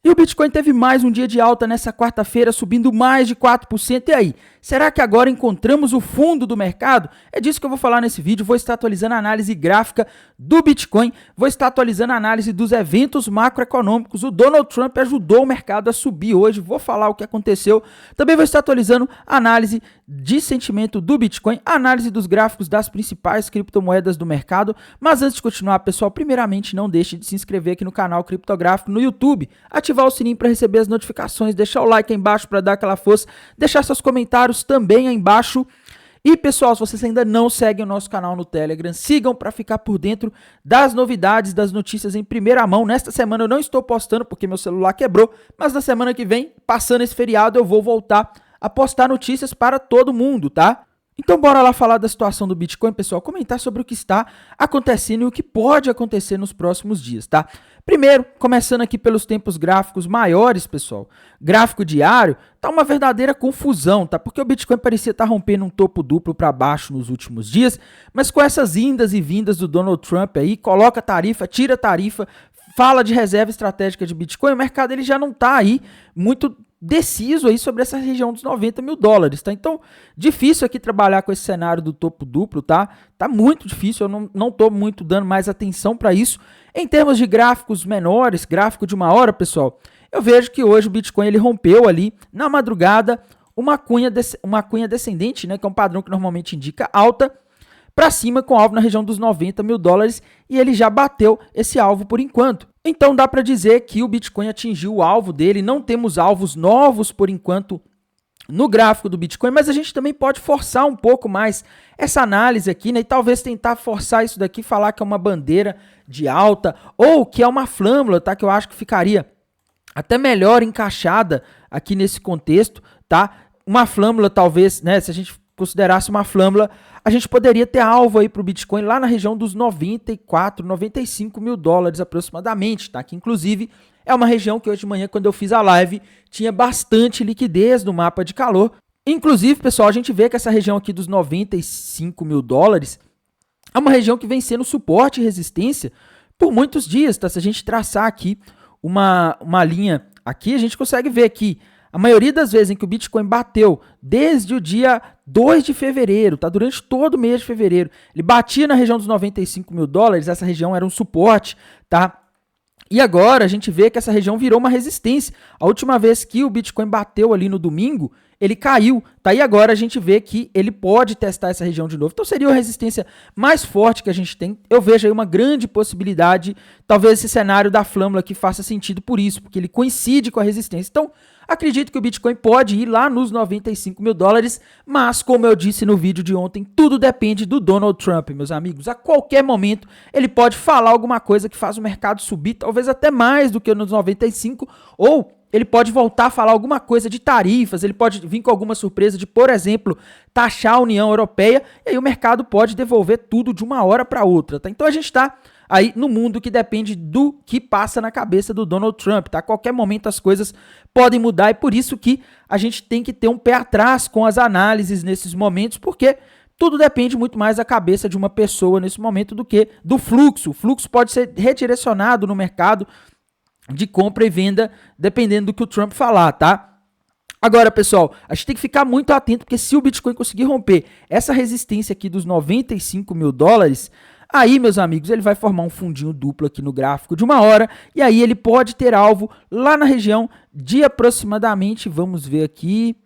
E o Bitcoin teve mais um dia de alta nessa quarta-feira, subindo mais de 4%. E aí, será que agora encontramos o fundo do mercado? É disso que eu vou falar nesse vídeo. Vou estar atualizando a análise gráfica do Bitcoin, vou estar atualizando a análise dos eventos macroeconômicos. O Donald Trump ajudou o mercado a subir hoje, vou falar o que aconteceu. Também vou estar atualizando a análise de sentimento do Bitcoin, a análise dos gráficos das principais criptomoedas do mercado. Mas antes de continuar, pessoal, primeiramente não deixe de se inscrever aqui no canal Criptográfico no YouTube, ativar o sininho para receber as notificações, deixar o like aí embaixo para dar aquela força, deixar seus comentários também aí embaixo. E pessoal, se vocês ainda não seguem o nosso canal no Telegram, sigam para ficar por dentro das novidades, das notícias em primeira mão. Nesta semana eu não estou postando porque meu celular quebrou, mas na semana que vem, passando esse feriado, eu vou voltar a postar notícias para todo mundo, tá? Então bora lá falar da situação do Bitcoin, pessoal, comentar sobre o que está acontecendo e o que pode acontecer nos próximos dias, tá? Primeiro, começando aqui pelos tempos gráficos maiores, pessoal, gráfico diário, tá uma verdadeira confusão, tá? Porque o Bitcoin parecia estar rompendo um topo duplo para baixo nos últimos dias, mas com essas indas e vindas do Donald Trump aí, coloca tarifa, tira tarifa, fala de reserva estratégica de Bitcoin, o mercado ele já não tá aí muito deciso aí sobre essa região dos 90 mil dólares, tá? Então, difícil aqui trabalhar com esse cenário do topo duplo, tá? Tá muito difícil, eu não tô muito dando mais atenção para isso. Em termos de gráficos menores, gráfico de uma hora, pessoal, eu vejo que hoje o Bitcoin ele rompeu ali na madrugada uma cunha descendente, né? Que é um padrão que normalmente indica alta, para cima com alvo na região dos 90 mil dólares e ele já bateu esse alvo por enquanto. Então dá para dizer que o Bitcoin atingiu o alvo dele, não temos alvos novos por enquanto no gráfico do Bitcoin, mas a gente também pode forçar um pouco mais essa análise aqui, né? E talvez tentar forçar isso daqui, falar que é uma bandeira de alta ou que é uma flâmula, tá? Que eu acho que ficaria até melhor encaixada aqui nesse contexto, tá? Uma flâmula talvez, né? Se a gente considerasse uma flâmula, a gente poderia ter alvo aí para o Bitcoin lá na região dos 94, 95 mil dólares aproximadamente, tá? Que inclusive é uma região que hoje de manhã, quando eu fiz a live, tinha bastante liquidez no mapa de calor. Inclusive, pessoal, a gente vê que essa região aqui dos 95 mil dólares é uma região que vem sendo suporte e resistência por muitos dias, tá? Se a gente traçar aqui uma linha aqui, a gente consegue ver que a maioria das vezes em que o Bitcoin bateu desde o dia 2 de fevereiro, tá? Durante todo o mês de fevereiro, ele batia na região dos 95 mil dólares, essa região era um suporte, tá? E agora a gente vê que essa região virou uma resistência. A última vez que o Bitcoin bateu ali no domingo, ele caiu, tá? E agora a gente vê que ele pode testar essa região de novo. Então seria a resistência mais forte que a gente tem. Eu vejo aí uma grande possibilidade, talvez esse cenário da flâmula que faça sentido por isso, porque ele coincide com a resistência. Então, acredito que o Bitcoin pode ir lá nos 95 mil dólares, mas como eu disse no vídeo de ontem, tudo depende do Donald Trump, meus amigos. A qualquer momento ele pode falar alguma coisa que faz o mercado subir, talvez até mais do que nos 95, ou ele pode voltar a falar alguma coisa de tarifas, ele pode vir com alguma surpresa de, por exemplo, taxar a União Europeia, e aí o mercado pode devolver tudo de uma hora para outra, tá? Então a gente está aí no mundo que depende do que passa na cabeça do Donald Trump, tá? A qualquer momento as coisas podem mudar e por isso que a gente tem que ter um pé atrás com as análises nesses momentos, porque tudo depende muito mais da cabeça de uma pessoa nesse momento do que do fluxo. O fluxo pode ser redirecionado no mercado de compra e venda, dependendo do que o Trump falar, tá? Agora, pessoal, a gente tem que ficar muito atento, porque se o Bitcoin conseguir romper essa resistência aqui dos 95 mil dólares, aí, meus amigos, ele vai formar um fundinho duplo aqui no gráfico de uma hora, e aí ele pode ter alvo lá na região de aproximadamente, vamos ver aqui,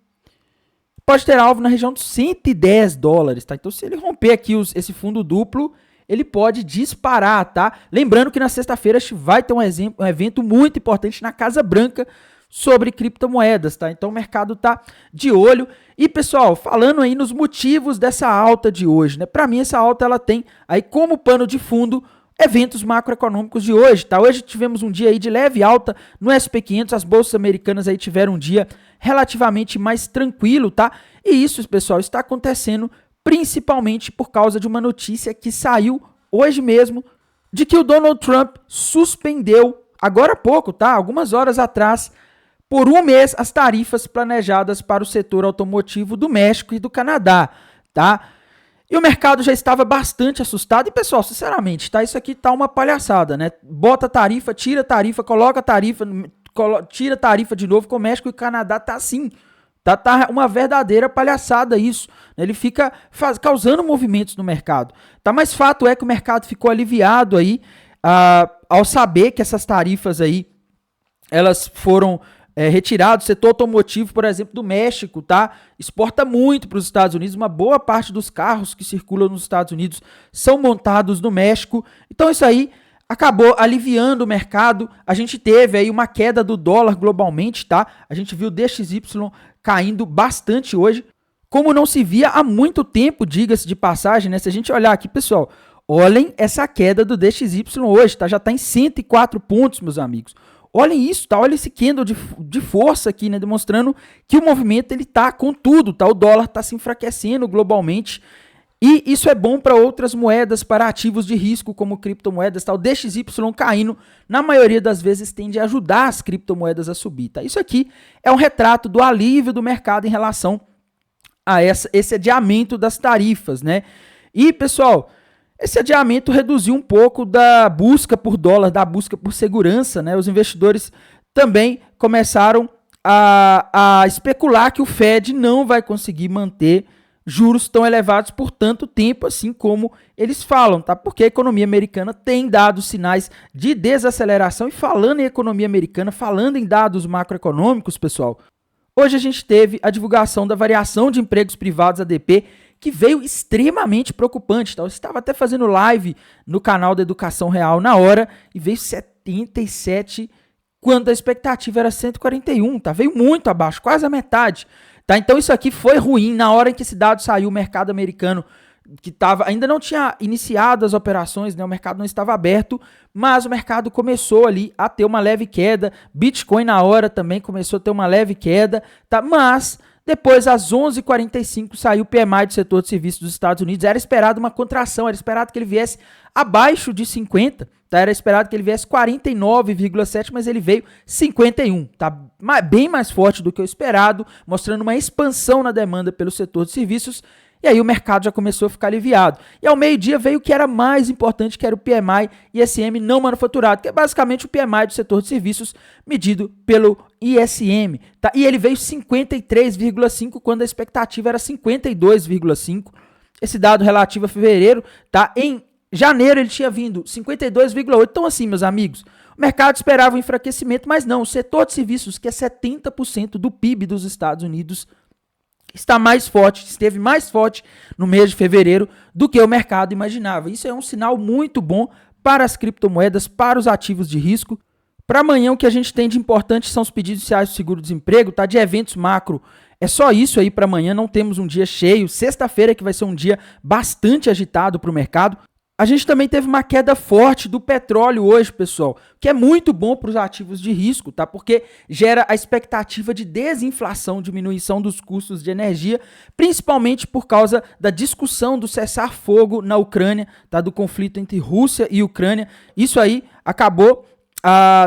pode ter alvo na região de 110 dólares, tá? Então, se ele romper aqui esse fundo duplo, ele pode disparar, tá? Lembrando que na sexta-feira a gente vai ter um evento muito importante na Casa Branca sobre criptomoedas, tá? Então o mercado tá de olho. E pessoal, falando aí nos motivos dessa alta de hoje, né? Para mim essa alta ela tem aí como pano de fundo eventos macroeconômicos de hoje, tá? Hoje tivemos um dia aí de leve alta no SP500, as bolsas americanas aí tiveram um dia relativamente mais tranquilo, tá? E isso, pessoal, está acontecendo principalmente por causa de uma notícia que saiu hoje mesmo, de que o Donald Trump suspendeu, agora há pouco, tá? Algumas horas atrás, por um mês, as tarifas planejadas para o setor automotivo do México e do Canadá, tá? E o mercado já estava bastante assustado. E, pessoal, sinceramente, tá? Isso aqui tá uma palhaçada, né? Bota tarifa, tira tarifa, coloca tarifa, tira tarifa de novo com o México e o Canadá tá assim. Tá uma verdadeira palhaçada isso. Ele fica causando movimentos no mercado. Tá, mas fato é que o mercado ficou aliviado aí ao saber que essas tarifas aí elas foram retiradas. O setor automotivo, por exemplo, do México, tá? Exporta muito para os Estados Unidos. Uma boa parte dos carros que circulam nos Estados Unidos são montados no México. Então isso aí acabou aliviando o mercado. A gente teve aí uma queda do dólar globalmente, tá? A gente viu o DXY caindo bastante hoje, como não se via há muito tempo, diga-se de passagem, né? Se a gente olhar aqui, pessoal, olhem essa queda do DXY hoje, tá? Já está em 104 pontos, meus amigos. Olhem isso, tá? Olha esse candle de força aqui, né? Demonstrando que o movimento ele tá com tudo, tá? O dólar está se enfraquecendo globalmente. E isso é bom para outras moedas, para ativos de risco, como criptomoedas, tá? O DXY caindo, na maioria das vezes, tende a ajudar as criptomoedas a subir, tá? Isso aqui é um retrato do alívio do mercado em relação a esse adiamento das tarifas, né? E, pessoal, esse adiamento reduziu um pouco da busca por dólar, da busca por segurança, né? Os investidores também começaram a especular que o Fed não vai conseguir manter juros tão elevados por tanto tempo, assim como eles falam, tá? Porque a economia americana tem dado sinais de desaceleração. E falando em economia americana, falando em dados macroeconômicos, pessoal, hoje a gente teve a divulgação da variação de empregos privados, ADP, que veio extremamente preocupante, tá? Eu estava até fazendo live no canal da Educação Real na hora e veio 77, quando a expectativa era 141, tá? Veio muito abaixo, quase a metade. Tá, então isso aqui foi ruim. Na hora em que esse dado saiu, o mercado americano que ainda não tinha iniciado as operações, né? O mercado não estava aberto, mas o mercado começou ali a ter uma leve queda. Bitcoin na hora também começou a ter uma leve queda, tá? Mas depois, às 11h45, saiu o PMI do setor de serviços dos Estados Unidos. Era esperado uma contração, era esperado que ele viesse abaixo de 50, tá? Era esperado que ele viesse 49,7, mas ele veio 51, tá? Bem mais forte do que o esperado, mostrando uma expansão na demanda pelo setor de serviços. E aí o mercado já começou a ficar aliviado. E ao meio-dia veio o que era mais importante, que era o PMI ISM não manufaturado, que é basicamente o PMI do setor de serviços medido pelo ISM. Tá? E ele veio 53,5 quando a expectativa era 52,5. Esse dado relativo a fevereiro, tá? Em janeiro ele tinha vindo 52,8. Então assim, meus amigos, o mercado esperava um enfraquecimento, mas não. O setor de serviços, que é 70% do PIB dos Estados Unidos, está mais forte, esteve mais forte no mês de fevereiro do que o mercado imaginava. Isso é um sinal muito bom para as criptomoedas, para os ativos de risco. Para amanhã, o que a gente tem de importante são os pedidos iniciais do seguro-desemprego, tá? De eventos macro. É só isso aí para amanhã, não temos um dia cheio. Sexta-feira que vai ser um dia bastante agitado para o mercado. A gente também teve uma queda forte do petróleo hoje, pessoal, que é muito bom para os ativos de risco, tá? Porque gera a expectativa de desinflação, diminuição dos custos de energia, principalmente por causa da discussão do cessar-fogo na Ucrânia, tá? Do conflito entre Rússia e Ucrânia. Isso aí acabou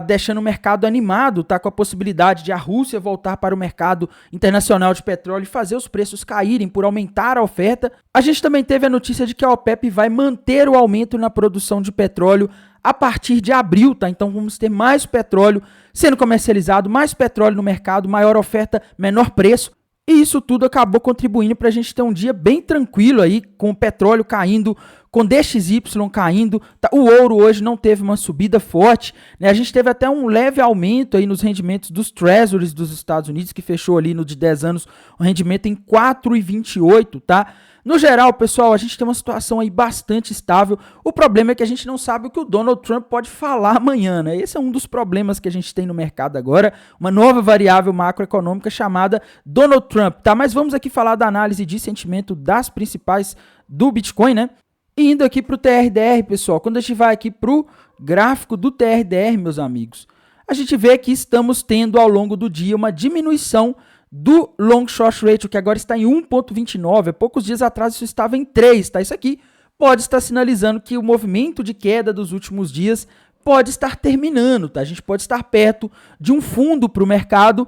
deixando o mercado animado, tá? Com a possibilidade de a Rússia voltar para o mercado internacional de petróleo e fazer os preços caírem por aumentar a oferta. A gente também teve a notícia de que a OPEP vai manter o aumento na produção de petróleo a partir de abril, tá? Então vamos ter mais petróleo sendo comercializado, mais petróleo no mercado, maior oferta, menor preço. E isso tudo acabou contribuindo para a gente ter um dia bem tranquilo aí, com o petróleo caindo, com DXY caindo. Tá? O ouro hoje não teve uma subida forte, né? A gente teve até um leve aumento aí nos rendimentos dos Treasuries dos Estados Unidos, que fechou ali no de 10 anos, um rendimento em 4,28, tá? No geral, pessoal, a gente tem uma situação aí bastante estável. O problema é que a gente não sabe o que o Donald Trump pode falar amanhã, né? Esse é um dos problemas que a gente tem no mercado agora, uma nova variável macroeconômica chamada Donald Trump, tá? Mas vamos aqui falar da análise de sentimento das principais do Bitcoin, né? E indo aqui para o TRDR, pessoal, quando a gente vai aqui para o gráfico do TRDR, meus amigos, a gente vê que estamos tendo ao longo do dia uma diminuição do long short ratio, que agora está em 1,29. Há poucos dias atrás isso estava em 3, tá? Isso aqui pode estar sinalizando que o movimento de queda dos últimos dias pode estar terminando, tá? A gente pode estar perto de um fundo para o mercado,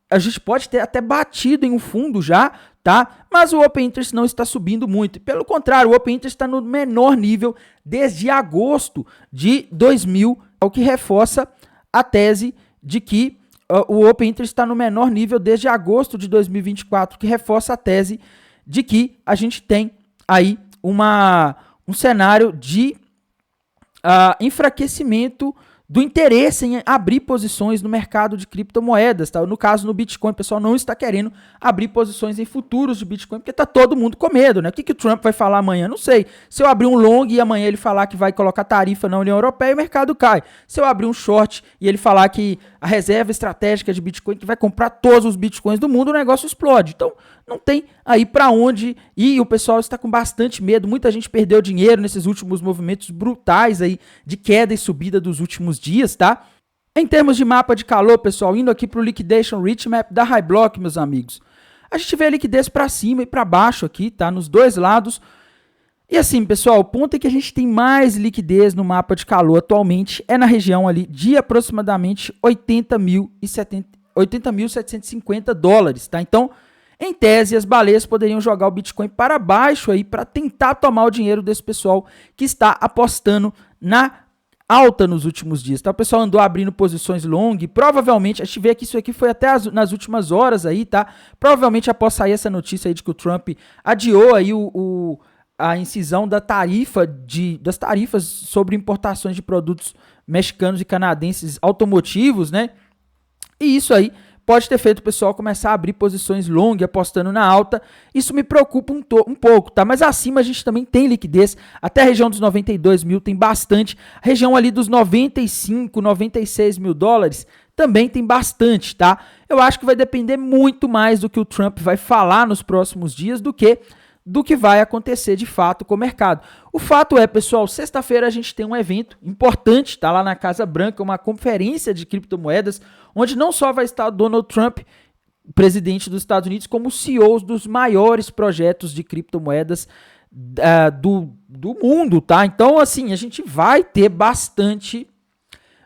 a gente pode ter até batido em um fundo já, tá? Mas o Open Interest não está subindo muito. Pelo contrário, o Open Interest está no menor nível desde agosto de 2000, o que reforça a tese de que o Open Interest está no menor nível desde agosto de 2024, que reforça a tese de que a gente tem aí um cenário de enfraquecimento do interesse em abrir posições no mercado de criptomoedas, tá? No caso, no Bitcoin, o pessoal não está querendo abrir posições em futuros de Bitcoin, porque está todo mundo com medo, né? O que o Trump vai falar amanhã? Não sei. Se eu abrir um long e amanhã ele falar que vai colocar tarifa na União Europeia, o mercado cai. Se eu abrir um short e ele falar que a reserva estratégica de Bitcoin, que vai comprar todos os Bitcoins do mundo, o negócio explode. Então, não tem aí para onde ir, o pessoal está com bastante medo, muita gente perdeu dinheiro nesses últimos movimentos brutais aí de queda e subida dos últimos dias, tá? Em termos de mapa de calor, pessoal, indo aqui para o Liquidation Rich Map da High Block, meus amigos, a gente vê a liquidez para cima e para baixo aqui, tá? Nos dois lados. E assim, pessoal, o ponto é que a gente tem mais liquidez no mapa de calor atualmente, é na região ali de aproximadamente 80.750 dólares, tá? Então, em tese, as baleias poderiam jogar o Bitcoin para baixo aí para tentar tomar o dinheiro desse pessoal que está apostando na alta nos últimos dias. Tá? O pessoal andou abrindo posições long, provavelmente, a gente vê que isso aqui foi até nas últimas horas aí, tá? Provavelmente após sair essa notícia aí de que o Trump adiou aí a incisão das tarifas sobre importações de produtos mexicanos e canadenses automotivos, né? E isso aí pode ter feito o pessoal começar a abrir posições long, apostando na alta. Isso me preocupa um pouco, tá? Mas acima a gente também tem liquidez. Até a região dos 92 mil tem bastante. A região ali dos 95, 96 mil dólares também tem bastante, tá? Eu acho que vai depender muito mais do que o Trump vai falar nos próximos dias do que vai acontecer de fato com o mercado. O fato é, pessoal, sexta-feira a gente tem um evento importante, tá lá na Casa Branca, uma conferência de criptomoedas, onde não só vai estar Donald Trump, presidente dos Estados Unidos, como CEOs dos maiores projetos de criptomoedas do mundo, tá? Então, assim, a gente vai ter bastante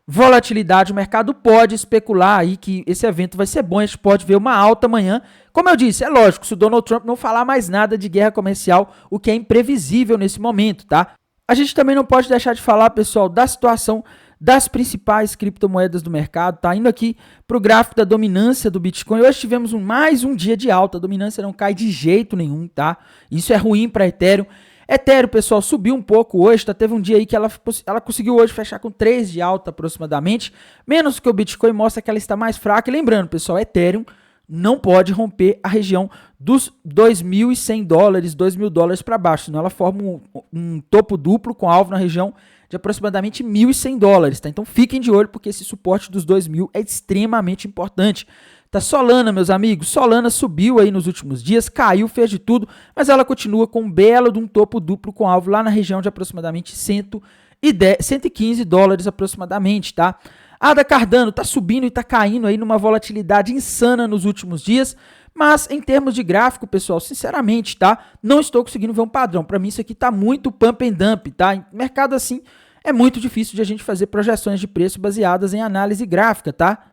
volatilidade, o mercado pode especular aí que esse evento vai ser bom, a gente pode ver uma alta amanhã. Como eu disse, é lógico, se o Donald Trump não falar mais nada de guerra comercial, o que é imprevisível nesse momento, tá? A gente também não pode deixar de falar, pessoal, da situação das principais criptomoedas do mercado, tá? Indo aqui para o gráfico da dominância do Bitcoin, hoje tivemos mais um dia de alta, a dominância não cai de jeito nenhum, tá? Isso é ruim para Ethereum. Ethereum, pessoal, subiu um pouco hoje, tá? Teve um dia aí que ela conseguiu hoje fechar com 3 de alta aproximadamente, menos que o Bitcoin, mostra que ela está mais fraca. E lembrando, pessoal, Ethereum não pode romper a região dos 2.100 dólares, 2.000 dólares para baixo, senão ela forma um topo duplo com alvo na região de aproximadamente 1.100 dólares, tá? Então fiquem de olho porque esse suporte dos 2.000 é extremamente importante. Tá, Solana, meus amigos, Solana subiu aí nos últimos dias, caiu, fez de tudo, mas ela continua com um belo de um topo duplo com alvo lá na região de aproximadamente 115 dólares aproximadamente, tá? ADA Cardano tá subindo e tá caindo aí numa volatilidade insana nos últimos dias, mas em termos de gráfico, pessoal, sinceramente, tá? Não estou conseguindo ver um padrão. Para mim isso aqui tá muito pump and dump, tá? Em mercado assim é muito difícil de a gente fazer projeções de preço baseadas em análise gráfica, tá?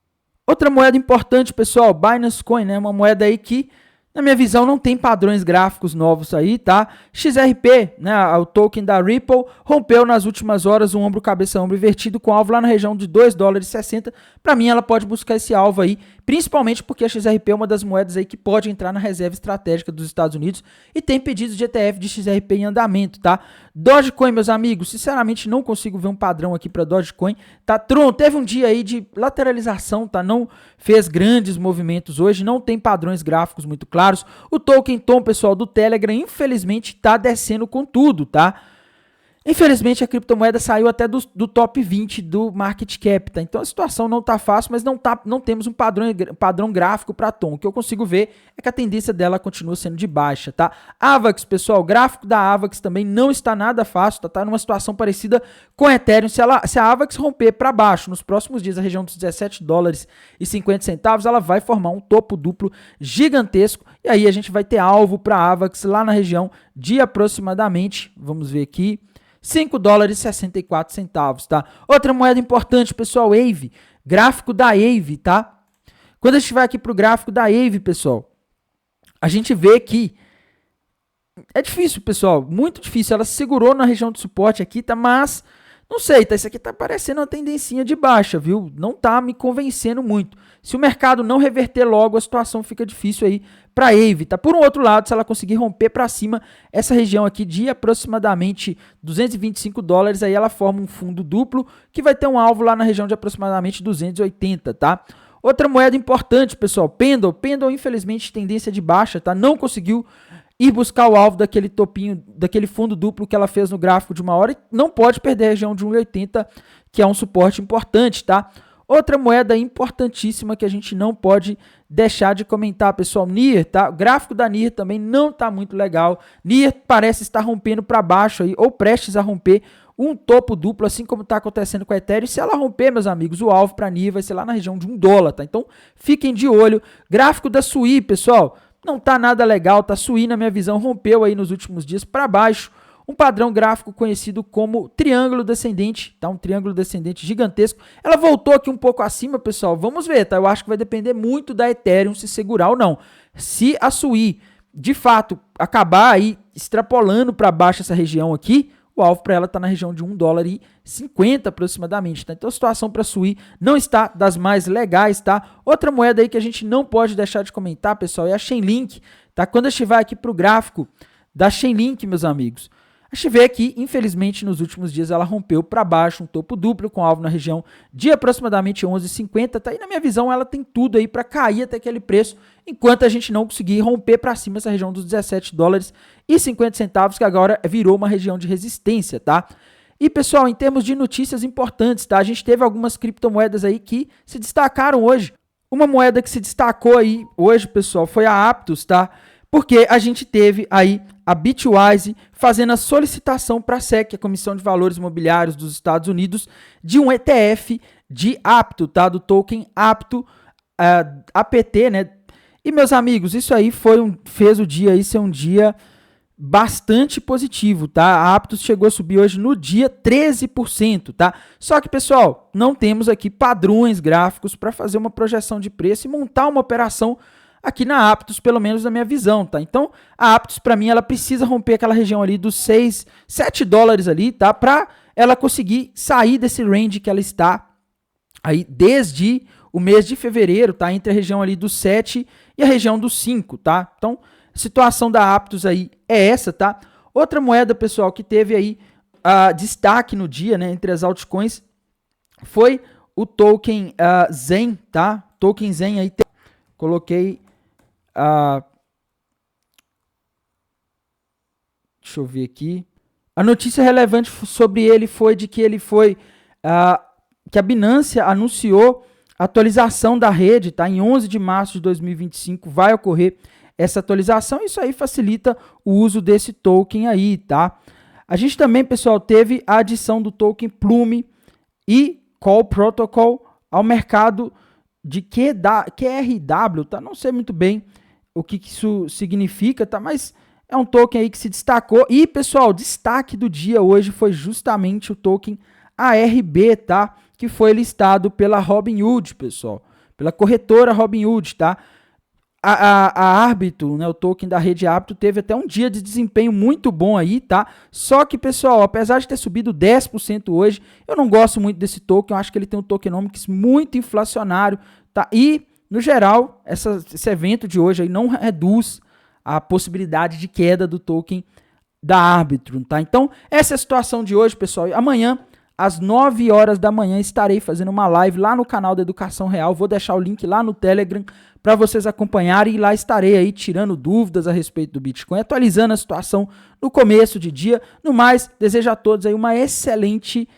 Outra moeda importante, pessoal, Binance Coin, né? Uma moeda aí que, na minha visão, não tem padrões gráficos novos aí, tá? XRP, né? O token da Ripple, rompeu nas últimas horas um ombro cabeça-ombro invertido com alvo lá na região de 2 dólares e 60. Para mim, ela pode buscar esse alvo aí, principalmente porque a XRP é uma das moedas aí que pode entrar na reserva estratégica dos Estados Unidos e tem pedidos de ETF de XRP em andamento, tá? Dogecoin, meus amigos, sinceramente não consigo ver um padrão aqui para Dogecoin, tá? Tron teve um dia aí de lateralização, tá? Não fez grandes movimentos hoje, não tem padrões gráficos muito claros. O token Tom, pessoal, do Telegram, infelizmente tá descendo com tudo, tá? Infelizmente a criptomoeda saiu até do top 20 do market cap, tá? Então a situação não tá fácil, mas não temos um padrão gráfico para Tom. O que eu consigo ver é que a tendência dela continua sendo de baixa, tá? Avax, pessoal, o gráfico da Avax também não está nada fácil, tá? Tá numa situação parecida com a Ethereum. Se a Avax romper para baixo nos próximos dias, a região dos 17 dólares e 50 centavos, ela vai formar um topo duplo gigantesco e aí a gente vai ter alvo para a Avax lá na região de aproximadamente, vamos ver aqui, 5 dólares e 64 centavos, tá? Outra moeda importante, pessoal, AVE, gráfico da AVE, tá? Quando a gente vai aqui para o gráfico da AVE, pessoal, a gente vê que é difícil, pessoal, muito difícil. Ela segurou na região de suporte aqui, tá? Mas Não sei, tá? Isso aqui tá parecendo uma tendencinha de baixa, viu? Não tá me convencendo muito. Se o mercado não reverter logo, a situação fica difícil aí para a AVE, tá? Por um outro lado, se ela conseguir romper para cima essa região aqui de aproximadamente $225, aí ela forma um fundo duplo que vai ter um alvo lá na região de aproximadamente 280, tá? Outra moeda importante, pessoal, Pendle. Pendle, infelizmente, tendência de baixa, tá? Não conseguiu ir buscar o alvo daquele topinho, daquele fundo duplo que ela fez no gráfico de uma hora e não pode perder a região de 1,80, que é um suporte importante, tá? Outra moeda importantíssima que a gente não pode deixar de comentar, pessoal, NIR, tá? O gráfico da NIR também não tá muito legal. NIR parece estar rompendo para baixo aí, ou prestes a romper um topo duplo, assim como está acontecendo com a Ethereum. Se ela romper, meus amigos, o alvo para NIR vai ser lá na região de $1, tá? Então, fiquem de olho. Gráfico da SUI, pessoal, não tá nada legal, tá? SUI, na minha visão, rompeu aí nos últimos dias para baixo um padrão gráfico conhecido como triângulo descendente, tá? Um triângulo descendente gigantesco. Ela voltou aqui um pouco acima, pessoal. Vamos ver, tá? Eu acho que vai depender muito da Ethereum se segurar ou não. Se a SUI, de fato, acabar aí extrapolando para baixo essa região aqui, o alvo para ela está na região de $1,50 aproximadamente, tá? Então a situação para a SUI não está das mais legais, tá? Outra moeda aí que a gente não pode deixar de comentar, pessoal, é a Chainlink, tá? Quando a gente vai aqui para o gráfico da Chainlink, meus amigos, a gente vê aqui, infelizmente, nos últimos dias ela rompeu para baixo um topo duplo com alvo na região de aproximadamente 11,50, tá? E na minha visão ela tem tudo aí para cair até aquele preço, enquanto a gente não conseguir romper para cima essa região dos $17,50, que agora virou uma região de resistência, tá? E, pessoal, em termos de notícias importantes, tá? A gente teve algumas criptomoedas aí que se destacaram hoje. Uma moeda que se destacou aí hoje, pessoal, foi a Aptos, tá? Porque a gente teve aí a Bitwise fazendo a solicitação para a SEC, a Comissão de Valores Imobiliários dos Estados Unidos, de um ETF de Apto, tá? Do token Apto, APT, né? E, meus amigos, isso aí fez o dia aí ser um dia bastante positivo, tá? A Aptos chegou a subir hoje no dia 13%, tá? Só que, pessoal, não temos aqui padrões gráficos para fazer uma projeção de preço e montar uma operação aqui na Aptos, pelo menos na minha visão, tá? Então, a Aptos, para mim, ela precisa romper aquela região ali dos $7 ali, tá? Para ela conseguir sair desse range que ela está aí desde o mês de fevereiro, tá? Entre a região ali dos 7 e a região dos 5, tá? Então, a situação da Aptos aí é essa, tá? Outra moeda, pessoal, que teve aí destaque no dia, né, entre as altcoins, foi o token Zen, tá? Token Zen aí, coloquei deixa eu ver aqui. A notícia relevante sobre ele foi de que que a Binance anunciou a atualização da rede, tá? Em 11 de março de 2025 vai ocorrer essa atualização. Isso aí facilita o uso desse token aí, tá? A gente também, pessoal, teve a adição do token Plume e Call Protocol ao mercado de QRW, tá? Não sei muito bem o que isso significa, tá? Mas é um token aí que se destacou. E, pessoal, destaque do dia hoje foi justamente o token ARB, tá? Que foi listado pela Robinhood, pessoal. Pela corretora Robinhood, tá? A Arbitrum, né, o token da rede Arbitrum, teve até um dia de desempenho muito bom aí, tá? Só que, pessoal, apesar de ter subido 10% hoje, eu não gosto muito desse token, eu acho que ele tem um tokenomics muito inflacionário, tá? E, no geral, esse evento de hoje aí não reduz a possibilidade de queda do token da Arbitrum, tá? Então, essa é a situação de hoje, pessoal. E amanhã, às 9 horas da manhã, estarei fazendo uma live lá no canal da Educação Real. Vou deixar o link lá no Telegram para vocês acompanharem, e lá estarei aí tirando dúvidas a respeito do Bitcoin, atualizando a situação no começo de dia. No mais, desejo a todos aí um excelente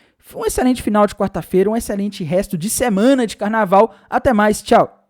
final de quarta-feira, um excelente resto de semana de carnaval. Até mais, tchau!